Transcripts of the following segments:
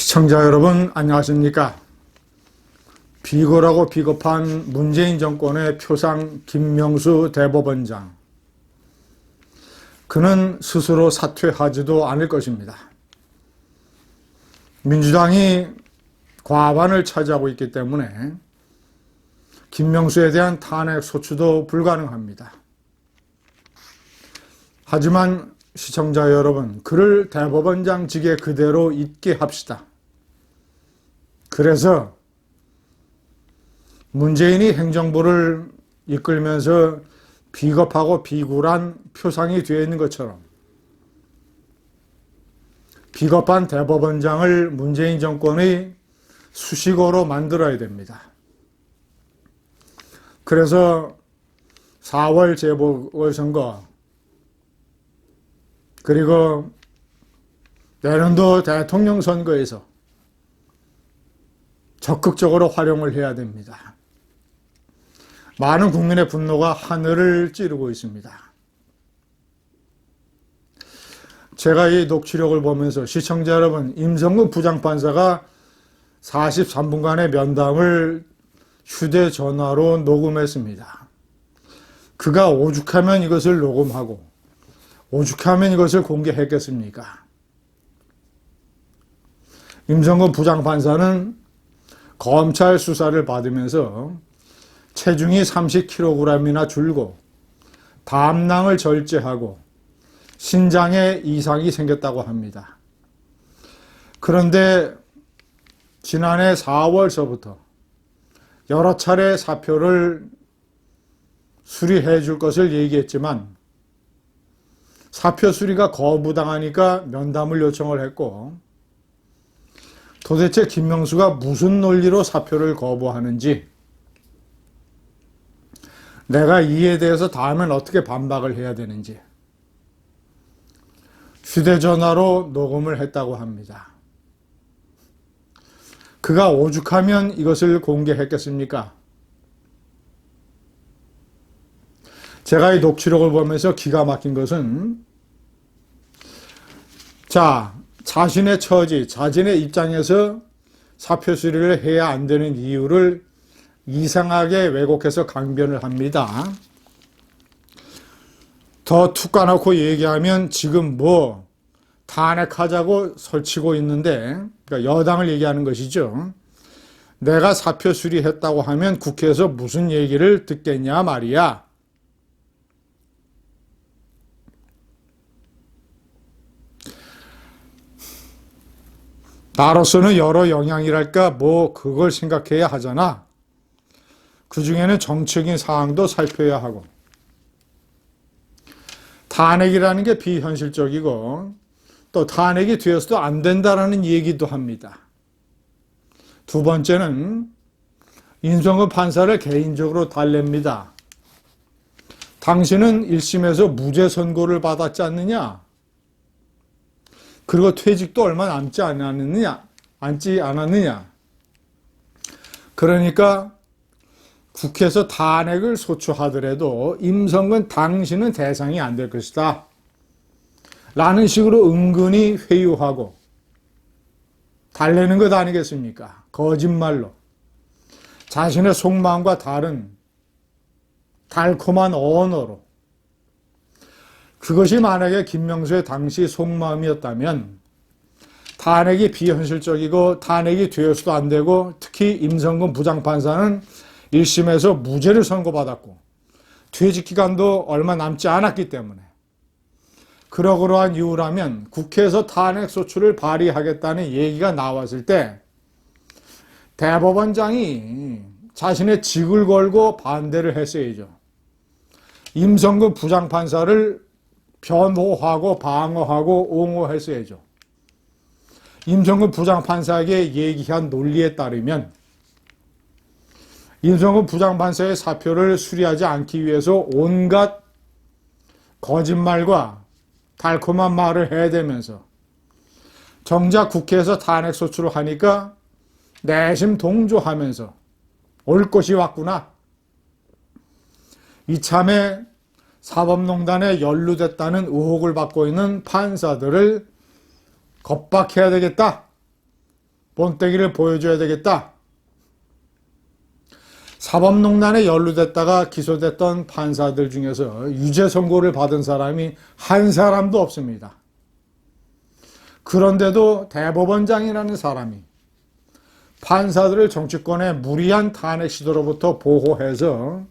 시청자 여러분 안녕하십니까? 비굴하고 비겁한 문재인 정권의 표상 김명수 대법원장. 그는 스스로 사퇴하지도 않을 것입니다. 민주당이 과반을 차지하고 있기 때문에 김명수에 대한 탄핵 소추도 불가능합니다. 하지만 시청자 여러분, 그를 대법원장직에 그대로 있게 합시다. 그래서 문재인이 행정부를 이끌면서 비겁하고 비굴한 표상이 되어 있는 것처럼 비겁한 대법원장을 문재인 정권의 수식어로 만들어야 됩니다. 그래서 4월 재보궐선거 그리고 내년도 대통령 선거에서 적극적으로 활용을 해야 됩니다. 많은 국민의 분노가 하늘을 찌르고 있습니다. 제가 이 녹취록을 보면서 시청자 여러분, 임성근 부장판사가 43분간의 면담을 휴대전화로 녹음했습니다. 그가 오죽하면 이것을 녹음하고 오죽하면 이것을 공개했겠습니까? 임성근 부장판사는 검찰 수사를 받으면서 체중이 30kg이나 줄고 담낭을 절제하고 신장에 이상이 생겼다고 합니다. 그런데 지난해 4월서부터 여러 차례 사표를 수리해 줄 것을 얘기했지만 사표 수리가 거부당하니까 면담을 요청을 했고, 도대체 김명수가 무슨 논리로 사표를 거부하는지 내가 이에 대해서 다음엔 어떻게 반박을 해야 되는지 휴대전화로 녹음을 했다고 합니다. 그가 오죽하면 이것을 공개했겠습니까? 제가 이 녹취록을 보면서 기가 막힌 것은 자신의 처지, 자신의 입장에서 사표 수리를 해야 안 되는 이유를 이상하게 왜곡해서 강변을 합니다. 더 툭 까놓고 얘기하면 지금 탄핵하자고 설치고 있는데, 그러니까 여당을 얘기하는 것이죠. 내가 사표 수리했다고 하면 국회에서 무슨 얘기를 듣겠냐 말이야. 나로서는 여러 영향이랄까 그걸 생각해야 하잖아. 그 중에는 정치적인 사항도 살펴야 하고, 탄핵이라는 게 비현실적이고 또 탄핵이 되어서도 안 된다라는 얘기도 합니다. 두 번째는 임성근 판사를 개인적으로 달랩니다. 당신은 1심에서 무죄 선고를 받았지 않느냐? 그리고 퇴직도 얼마 남지 않았느냐. 그러니까 국회에서 탄핵을 소추하더라도 임성근 당신은 대상이 안 될 것이다 라는 식으로 은근히 회유하고 달래는 것 아니겠습니까? 거짓말로 자신의 속마음과 다른 달콤한 언어로. 그것이 만약에 김명수의 당시 속마음이었다면 탄핵이 비현실적이고 탄핵이 되어서도 안 되고, 특히 임성근 부장판사는 1심에서 무죄를 선고받았고 퇴직 기간도 얼마 남지 않았기 때문에 그러한 이유라면 국회에서 탄핵 소추를 발의하겠다는 얘기가 나왔을 때 대법원장이 자신의 직을 걸고 반대를 했어야죠. 임성근 부장판사를 변호하고 방어하고 옹호했어야죠. 임성근 부장판사에게 얘기한 논리에 따르면 임성근 부장판사의 사표를 수리하지 않기 위해서 온갖 거짓말과 달콤한 말을 해대면서 정작 국회에서 탄핵 소추를 하니까 내심 동조하면서 올 것이 왔구나. 이참에 사법농단에 연루됐다는 의혹을 받고 있는 판사들을 겁박해야 되겠다. 본때기를 보여줘야 되겠다. 사법농단에 연루됐다가 기소됐던 판사들 중에서 유죄 선고를 받은 사람이 한 사람도 없습니다. 그런데도 대법원장이라는 사람이 판사들을 정치권의 무리한 탄핵 시도로부터 보호해서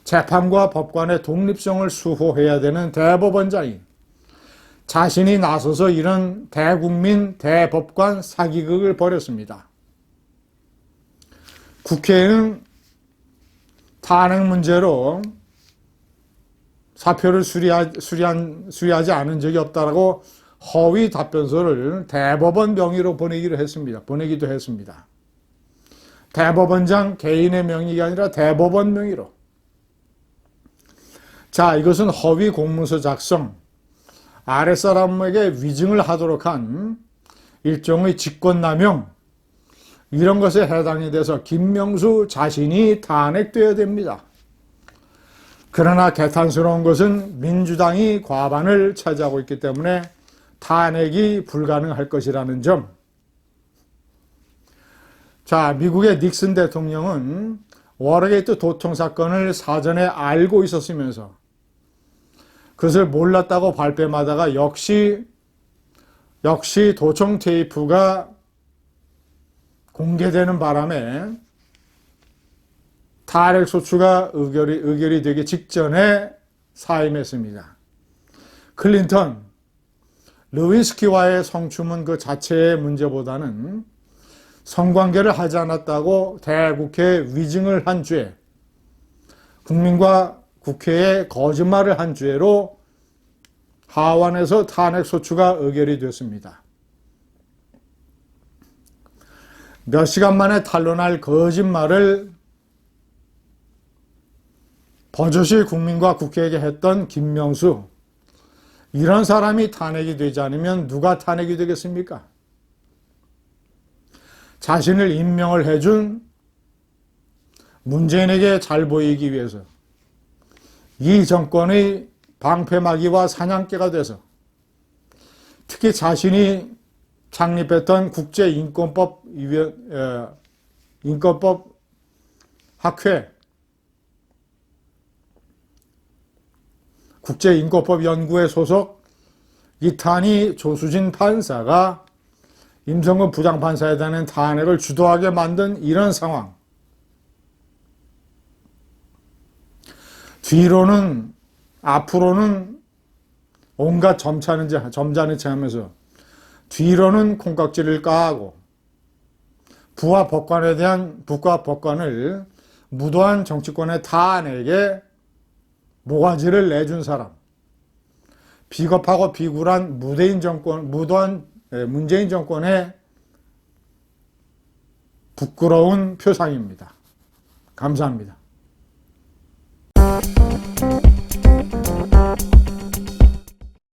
재판과 법관의 독립성을 수호해야 되는 대법원장이 자신이 나서서 이런 대국민 대법관 사기극을 벌였습니다. 국회는 탄핵 문제로 사표를 수리하지 않은 적이 없다라고 허위 답변서를 대법원 명의로 보내기도 했습니다. 대법원장 개인의 명의가 아니라 대법원 명의로. 자, 이것은 허위 공문서 작성, 아랫사람에게 위증을 하도록 한 일종의 직권남용, 이런 것에 해당이 돼서 김명수 자신이 탄핵되어야 됩니다. 그러나 개탄스러운 것은 민주당이 과반을 차지하고 있기 때문에 탄핵이 불가능할 것이라는 점. 자, 미국의 닉슨 대통령은 워터게이트 도청 사건을 사전에 알고 있었으면서 그것을 몰랐다고 발뺌하다가 역시 도청 테이프가 공개되는 바람에 탄핵 소추가 의결이 되기 직전에 사임했습니다. 클린턴, 르윈스키와의 성추문 그 자체의 문제보다는 성관계를 하지 않았다고 대국회에 위증을 한 죄, 국민과 국회에 거짓말을 한 죄로 하원에서 탄핵 소추가 의결이 됐습니다. 몇 시간 만에 탄로날 거짓말을 버젓이 국민과 국회에게 했던 김명수, 이런 사람이 탄핵이 되지 않으면 누가 탄핵이 되겠습니까? 자신을 임명을 해준 문재인에게 잘 보이기 위해서 이 정권의 방패막이와 사냥개가 돼서 특히 자신이 창립했던 인권법 학회, 국제인권법 연구회 소속 이탄희 조수진 판사가 임성근 부장판사에 대한 탄핵을 주도하게 만든 이런 상황. 앞으로는 온갖 점잖은 체 하면서 뒤로는 콩깍지를 까고 부하 법관을 무도한 정치권의 탄핵에 모가지를 내준 사람, 비겁하고 비굴한 무도한 문재인 정권의 부끄러운 표상입니다. 감사합니다.